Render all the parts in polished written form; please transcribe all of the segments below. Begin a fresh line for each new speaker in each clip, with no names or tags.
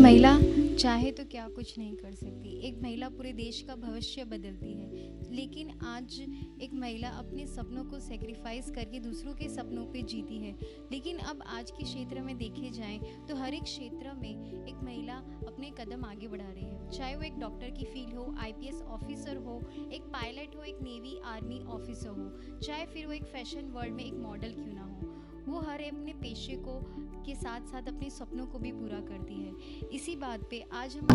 महिला चाहे तो क्या कुछ नहीं कर सकती। एक महिला पूरे देश का भविष्य बदलती है। लेकिन आज एक महिला अपने सपनों को सेक्रीफाइस करके दूसरों के सपनों पे जीती है। लेकिन अब आज के क्षेत्र में देखे जाएं तो हर एक क्षेत्र में एक महिला अपने कदम आगे बढ़ा रही है। चाहे वो एक डॉक्टर की फील्ड हो, आईपीएस ऑफिसर हो, एक पायलट हो, एक नेवी आर्मी ऑफिसर हो, चाहे फिर वो एक फैशन वर्ल्ड में एक मॉडल क्यों ना हो, वो हर अपने पेशे को के साथ साथ अपने सपनों को भी पूरा करती है। इसी बात पे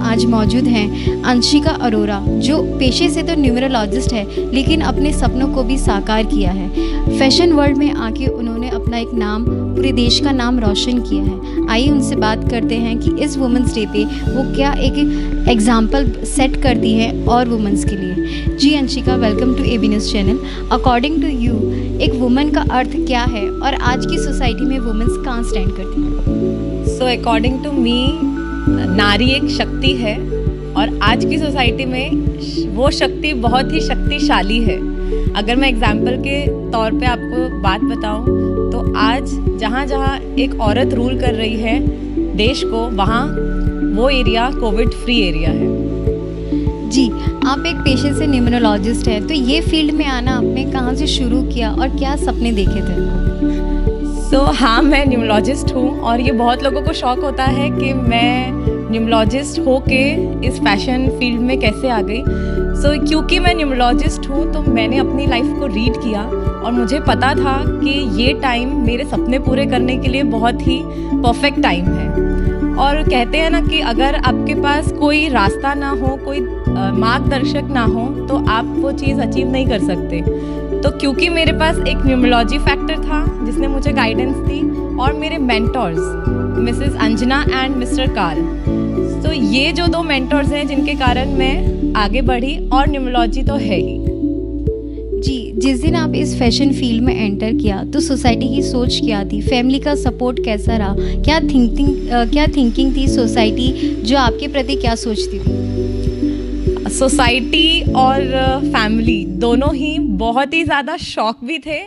आज मौजूद हैं अंशिका अरोरा, जो पेशे से तो न्यूमरोलॉजिस्ट है लेकिन अपने सपनों को भी साकार किया है। फैशन वर्ल्ड में आके उन्होंने अपना एक नाम, पूरे देश का नाम रोशन किया है। आइए उनसे बात करते हैं कि इस वुमेंस डे पे वो क्या एक एग्जाम्पल सेट करती है और वुमेंस के लिए। जी Anshika, welcome to AB News channel. According to you एक वुमेन का अर्थ क्या है और आज की सोसाइटी में वुमेन्स कहाँ स्टैंड करती है?
सो अकॉर्डिंग टू मी, नारी एक शक्ति है और आज की सोसाइटी में वो शक्ति बहुत ही शक्तिशाली है। अगर मैं एग्जाम्पल के तौर पे आपको बात बताऊं तो आज जहाँ जहाँ एक औरत रूल कर रही है देश को, वहाँ वो एरिया कोविड फ्री एरिया है।
जी, आप एक पेशे से न्यूमरोलॉजिस्ट हैं, तो ये फील्ड में आना आपने कहाँ से शुरू किया और क्या सपने देखे थे?
हाँ, मैं न्यूमरोलॉजिस्ट हूँ और ये बहुत लोगों को शौक होता है कि मैं न्यूमरोलॉजिस्ट होके इस फैशन फील्ड में कैसे आ गई। क्योंकि मैं न्यूमरोलॉजिस्ट हूँ तो मैंने अपनी लाइफ को रीड किया और मुझे पता था कि ये टाइम मेरे सपने पूरे करने के लिए बहुत ही परफेक्ट टाइम है। और कहते हैं ना कि अगर आपके पास कोई रास्ता ना हो, कोई मार्गदर्शक ना हो, तो आप वो चीज़ अचीव नहीं कर सकते। तो क्योंकि मेरे पास एक न्यूमरोलॉजी फैक्टर था जिसने मुझे गाइडेंस दी, और मेरे mentors Mrs Anjana and Mister Carl, तो ये जो दो मेंटर्स हैं जिनके कारण मैं आगे बढ़ी, और न्यूमरोलॉजी तो है ही।
जी, जिस दिन आप इस फैशन फील्ड में एंटर किया तो सोसाइटी की सोच क्या थी? फैमिली का सपोर्ट कैसा रहा? क्या थिंकिंग थी सोसाइटी जो आपके प्रति क्या सोचती थी?
सोसाइटी और फैमिली दोनों ही बहुत ही ज़्यादा शॉक भी थे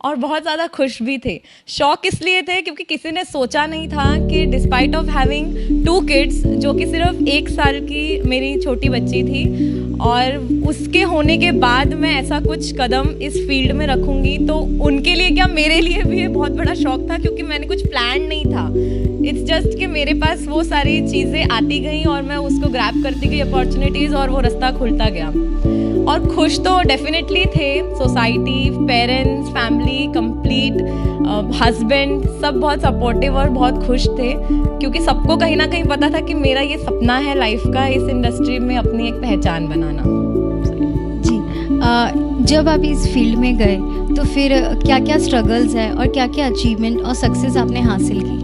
और बहुत ज़्यादा खुश भी थे। शॉक इसलिए थे क्योंकि किसी ने सोचा नहीं था कि डिस्पाइट ऑफ हैविंग 2 किड्स, जो कि सिर्फ 1 साल की मेरी छोटी बच्ची थी, और उसके होने के बाद मैं ऐसा कुछ कदम इस फील्ड में रखूँगी, तो उनके लिए क्या मेरे लिए भी ये बहुत बड़ा शौक था, क्योंकि मैंने कुछ प्लान नहीं था। इट्स जस्ट कि मेरे पास वो सारी चीज़ें आती गई और मैं उसको ग्रैब करती गई अपॉर्चुनिटीज़, और वो रास्ता खुलता गया। और खुश तो डेफिनेटली थे। Society, parents, family, complete husband, सब बहुत सपोर्टिव और बहुत खुश थे, क्योंकि सबको कहीं ना कहीं पता था कि मेरा ये सपना है लाइफ का, इस इंडस्ट्री में अपनी एक पहचान बनाना।
जी, जब आप इस फील्ड में गए तो फिर क्या क्या स्ट्रगल्स है और क्या क्या अचीवमेंट और सक्सेस आपने हासिल की?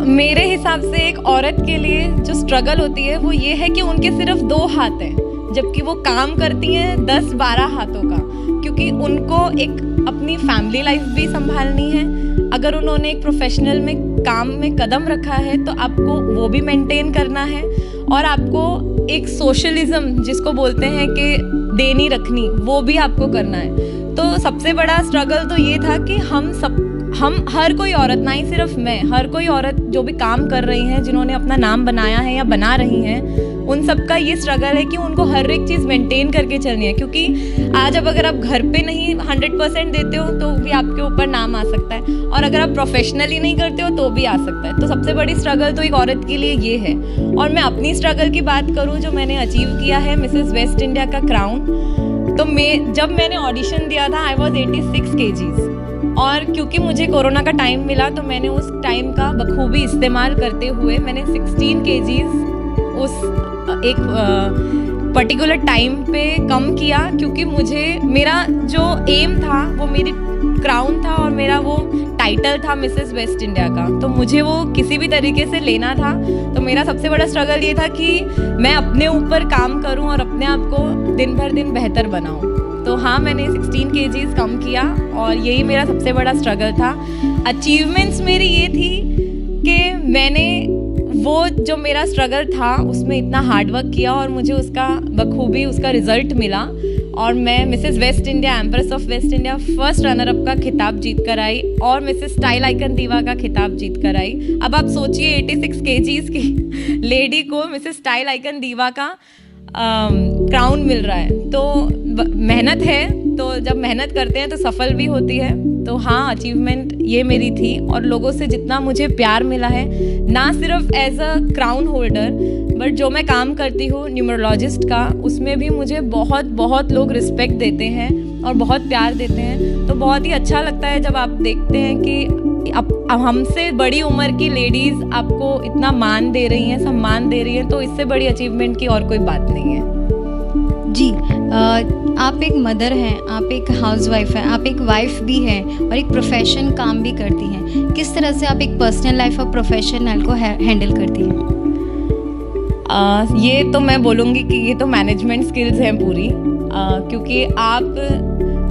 मेरे हिसाब से एक औरत के लिए जो स्ट्रगल होती है वो ये है कि उनके सिर्फ 2 हाथ हैं, जबकि वो काम करती हैं 10-12 हाथों का, क्योंकि उनको एक अपनी फैमिली लाइफ भी संभालनी है। अगर उन्होंने एक प्रोफेशनल में काम में कदम रखा है तो आपको वो भी मेंटेन करना है, और आपको एक सोशलिज्म जिसको बोलते हैं कि देनी रखनी, वो भी आपको करना है। तो सबसे बड़ा स्ट्रगल तो ये था कि हम हर कोई औरत, ना ही सिर्फ मैं, हर कोई औरत जो भी काम कर रही हैं, जिन्होंने अपना नाम बनाया है या बना रही हैं, उन सब का ये स्ट्रगल है कि उनको हर एक चीज़ मेंटेन करके चलनी है। क्योंकि आज अब अगर आप घर पे नहीं 100% देते हो तो भी आपके ऊपर नाम आ सकता है, और अगर आप प्रोफेशनली नहीं करते हो तो भी आ सकता है। तो सबसे बड़ी स्ट्रगल तो एक औरत के लिए ये है। और मैं अपनी स्ट्रगल की बात करूँ जो मैंने अचीव किया है, मिसेस वेस्ट इंडिया का क्राउन, तो जब मैंने ऑडिशन दिया था आई वॉज 86 kgs, और क्योंकि मुझे कोरोना का टाइम मिला तो मैंने उस टाइम का बखूबी इस्तेमाल करते हुए मैंने 16 kgs उस एक पर्टिकुलर टाइम पे कम किया, क्योंकि मेरा जो एम था वो मेरी क्राउन था और मेरा वो टाइटल था मिसेस वेस्ट इंडिया का, तो मुझे वो किसी भी तरीके से लेना था। तो मेरा सबसे बड़ा स्ट्रगल ये था कि मैं अपने ऊपर काम करूं और अपने आप को दिन भर दिन बेहतर बनाऊं। तो हाँ, मैंने 16 kgs कम किया और यही मेरा सबसे बड़ा स्ट्रगल था। अचीवमेंट्स मेरी ये थी कि मैंने वो जो मेरा स्ट्रगल था उसमें इतना हार्डवर्क किया और मुझे उसका बखूबी उसका रिजल्ट मिला और मैं Mrs waste India, empress of waste India first runner up का खिताब जीत कर आई और मिसेस स्टाइल आइकन दीवा का खिताब जीत कर आई। अब आप सोचिए 86 kgs की लेडी को मिसेस स्टाइल आइकन दीवा का क्राउन मिल रहा है। तो मेहनत है, तो जब मेहनत करते हैं तो सफल भी होती है। तो हाँ, अचीवमेंट ये मेरी थी और लोगों से जितना मुझे प्यार मिला है, ना सिर्फ as a crown holder but जो मैं काम करती हूँ न्यूमरोलॉजिस्ट का, उसमें भी मुझे बहुत लोग रिस्पेक्ट देते हैं और बहुत प्यार देते हैं। तो बहुत ही अच्छा लगता है जब आप देखते हैं कि अब हमसे बड़ी उम्र की लेडीज़ आपको इतना मान दे रही हैं, सम्मान दे रही हैं, तो इससे बड़ी अचीवमेंट की और कोई बात नहीं है।
जी, आप एक मदर हैं, आप एक हाउसवाइफ हैं, आप एक वाइफ भी हैं और एक प्रोफेशन काम भी करती हैं। किस तरह से आप एक पर्सनल लाइफ और प्रोफेशनल को हैंडल करती हैं?
ये तो मैं बोलूँगी कि ये तो मैनेजमेंट स्किल्स हैं पूरी, क्योंकि आप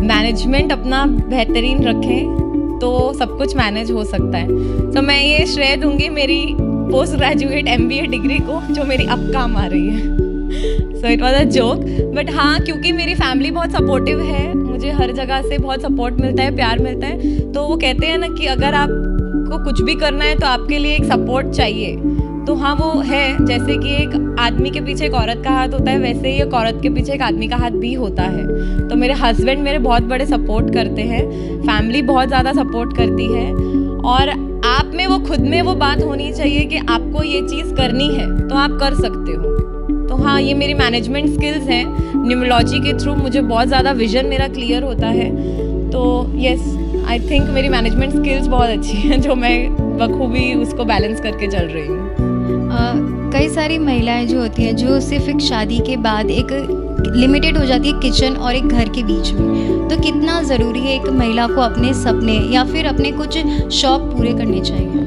मैनेजमेंट अपना बेहतरीन रखें तो सब कुछ मैनेज हो सकता है। तो मैं ये श्रेय दूंगी मेरी पोस्ट ग्रेजुएट MBA डिग्री को, जो मेरी अब काम आ रही है। So it was a joke, but हाँ, क्योंकि मेरी फैमिली बहुत सपोर्टिव है, मुझे हर जगह से बहुत सपोर्ट मिलता है, प्यार मिलता है। तो वो कहते हैं ना कि अगर आपको कुछ भी करना है तो आपके लिए एक सपोर्ट चाहिए। तो हाँ, वो है। जैसे कि एक आदमी के पीछे एक औरत का हाथ होता है, वैसे ही एक औरत के पीछे एक आदमी का हाथ भी होता है। तो मेरे हस्बैंड मेरे बहुत बड़े सपोर्ट करते हैं, फैमिली बहुत ज़्यादा सपोर्ट करती है और आप में वो खुद में वो बात होनी चाहिए कि आपको ये चीज़ करनी है तो आप कर सकते हो। तो हाँ, ये मेरी मैनेजमेंट स्किल्स हैं। न्यूमरोलॉजी के थ्रू मुझे बहुत ज़्यादा विजन मेरा क्लियर होता है। तो यस, आई थिंक मेरी मैनेजमेंट स्किल्स बहुत अच्छी हैं, जो मैं बखूबी उसको बैलेंस करके चल रही हूँ।
कई सारी महिलाएं जो होती हैं, जो सिर्फ एक शादी के बाद एक लिमिटेड हो जाती है किचन और एक घर के बीच में। तो कितना ज़रूरी है एक महिला को अपने सपने या फिर अपने कुछ शौक पूरे करने चाहिए?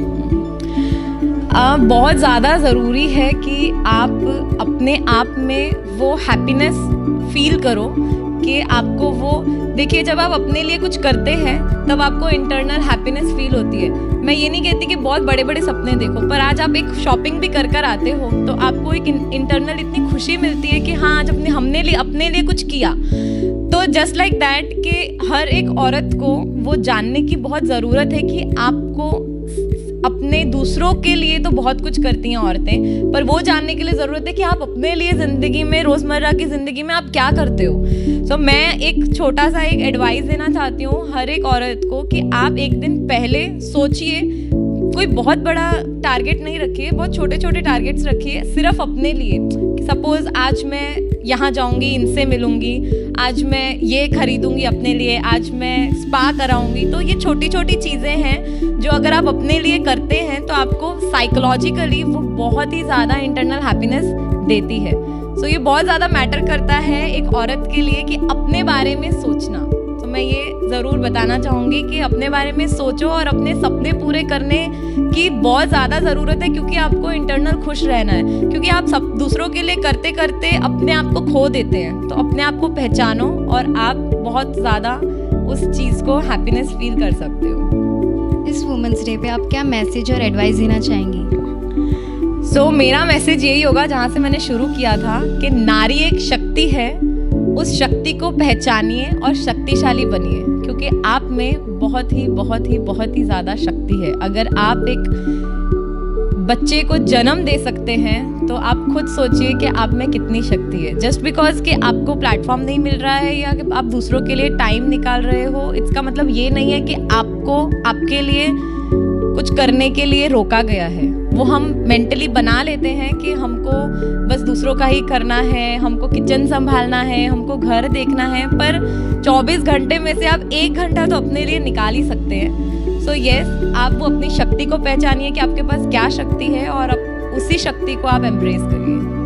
बहुत ज़्यादा ज़रूरी है कि आप अपने आप में वो हैप्पीनेस फील करो कि आपको वो, देखिए जब आप अपने लिए कुछ करते हैं तब आपको इंटरनल हैप्पीनेस फील होती है। मैं ये नहीं कहती कि बहुत बड़े बड़े सपने देखो, पर आज आप एक शॉपिंग भी कर आते हो तो आपको एक इंटरनल इतनी खुशी मिलती है कि हाँ, आज हमने अपने लिए कुछ किया। तो जस्ट लाइक दैट कि हर एक औरत को वो जानने की बहुत ज़रूरत है कि आपको अपने दूसरों के लिए तो बहुत कुछ करती हैं औरतें, पर वो जानने के लिए ज़रूरत है कि आप अपने लिए ज़िंदगी में, रोज़मर्रा की ज़िंदगी में आप क्या करते हो। तो मैं एक छोटा सा एक एडवाइस देना चाहती हूँ हर एक औरत को कि आप एक दिन पहले सोचिए, कोई बहुत बड़ा टारगेट नहीं रखिए, बहुत छोटे छोटे टारगेट्स रखिए सिर्फ अपने लिए। सपोज़ आज मैं यहाँ जाऊँगी, इनसे मिलूँगी, आज मैं ये खरीदूँगी अपने लिए, आज मैं स्पा कराऊँगी। तो ये छोटी छोटी चीज़ें हैं जो अगर आप अपने लिए करते हैं तो आपको साइकोलॉजिकली वो बहुत ही ज़्यादा इंटरनल हैप्पीनेस देती है। सो ये बहुत ज़्यादा मैटर करता है एक औरत के लिए कि अपने बारे में सोचना। तो मैं ये ज़रूर बताना चाहूँगी कि अपने बारे में सोचो और अपने सपने पूरे करने की बहुत ज़्यादा ज़रूरत है, क्योंकि आपको इंटरनल खुश रहना है। क्योंकि आप सब दूसरों के लिए करते करते अपने आप को खो देते हैं। तो अपने आप को पहचानो और आप बहुत ज़्यादा उस चीज़ को हैप्पीनेस फील कर सकते हो।
इस वुमेंस डे पे आप क्या मैसेज और एडवाइस देना चाहेंगी?
सो मेरा मैसेज यही होगा, जहाँ से मैंने शुरू किया था, कि नारी एक शक्ति है, उस शक्ति को पहचानिए और शक्तिशाली बनिए, क्योंकि आप में बहुत ही ज़्यादा शक्ति है। अगर आप एक बच्चे को जन्म दे सकते हैं तो आप खुद सोचिए कि आप में कितनी शक्ति है। जस्ट बिकॉज कि आपको प्लेटफॉर्म नहीं मिल रहा है या कि आप दूसरों के लिए टाइम निकाल रहे हो, इसका मतलब ये नहीं है कि आपको आपके लिए कुछ करने के लिए रोका गया है। वो हम मेंटली बना लेते हैं कि हमको बस दूसरों का ही करना है, हमको किचन संभालना है, हमको घर देखना है, पर 24 घंटे में से आप 1 घंटा तो अपने लिए निकाल ही सकते हैं। सो यस, आप वो अपनी शक्ति को पहचानिए कि आपके पास क्या शक्ति है और उसी शक्ति को आप एम्ब्रेस करिए।